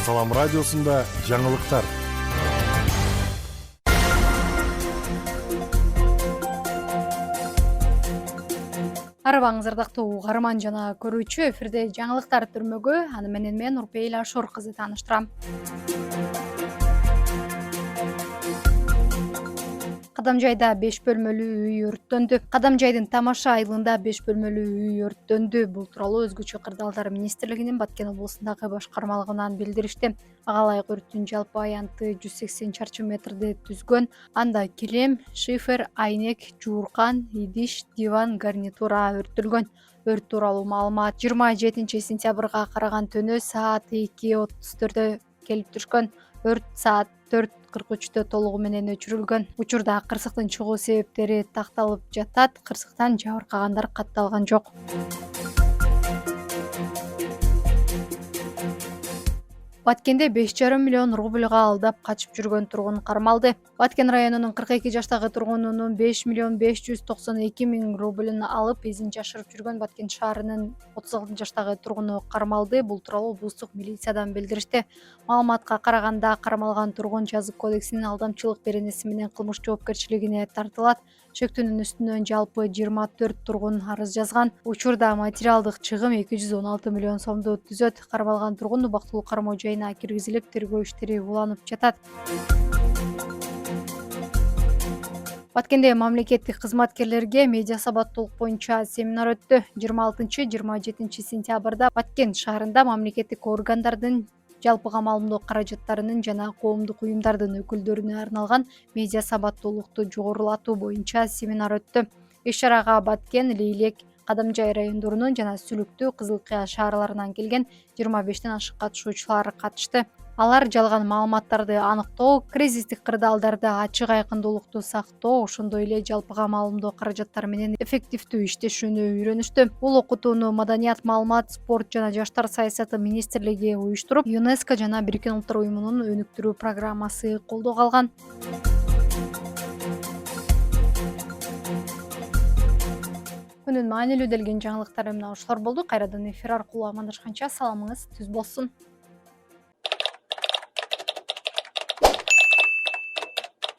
Салам радиосунда жаңылыктар. Арабаңыз ардактуу угарман жана көрүүчү, эфирде жаңылыктар түрмөгү. Аны менен мен Урпейла Шор кызы тааныштырам. Кадамжайда 5 бөлмөлүү үй өрттөндү. Кадамжайдын Тамаша айылында 5 бөлмөлүү үй өрттөндү. Бул тууралуу Өзгөчө кырдаалдар министрлигинин Баткен облусундагы башкармалыгынан билдиришти. Ага ылайык өрттүн жалпы аянты 180 чарчы метрди түзгөн. Анда килем, шифер, айнек, жууркан, идиш, диван, гарнитура өрттөлгөн. Өрт тууралуу маалымат 27 сентябрга караган түнү саат 2:34 келип түшкөн. Өрт саат 4:43 толугу менен өчүрүлгөн. Учурда кырсыктын чыгуу себептери такталып жатат. Кырсыктан жабыркагандар катталган жок. Баткенде 5,5 миллион рубльга алдап качып жүргөн тургун кармалды. Баткен районунун 42 жаштагы тургунунун 5 миллион 592 миң рубльын алып, изин жашырып жүргөн Баткен шаарынын 36 жаштагы тургуну кармалды. Бул тууралуу облустук милициядан билдиришти. Маалыматка караганда, кармалган тургун жазык кодексинин алдамчылык беренеси менен кылмыш жоопкерчилигине тартылат. Шектүүнүн үстүнөн жалпы 24 тургун арыз жазган. Учурда материалдык чыгым 216 миллион сомду түзөт. Кармалган тургун убактылуу кармоо жайына киргизилип, тергөө иштери уланып жатат. Баткенде мамлекеттик кызматкерлерге медиа сабаттуулук боюнча семинар өттү. 26-27 сентябрда Баткен шаарында мамлекеттик органдардын жалпыга маалымдоо каражаттарынын жана коомдук уюмдардын өкүлдөрүнө арналган медиа сабаттуулукту жогорулатуу боюнча семинар өттү. Иш-чарага Баткен, Лейлек, Кадамжай райондорунун жана Сүлүктүү, Кызыл Кыя шаарларынан келген 25тен ашык катышуучулар катышты. Алар жалган маалыматтарды аныктоо, кризистик кырдаалдарда ачык айкындуулукту сактоо, ошондой эле жалпыга маалымдоо каражаттары менен эффективдүү иштешүүнү үйрөнүштү. Бул окутууну Маданият, маалымат, спорт жана жаштар саясаты министрлиги уюштуруп, ЮНЕСКО жана Бириккен Улуттар уюмунун өнүктүрүү программасы колдоого алган. Күнүн маанилүү делген жаңылыктар мына ушулар болду. Кайрадан эфир аркылуу амандашканча саламыңыз түз болсун.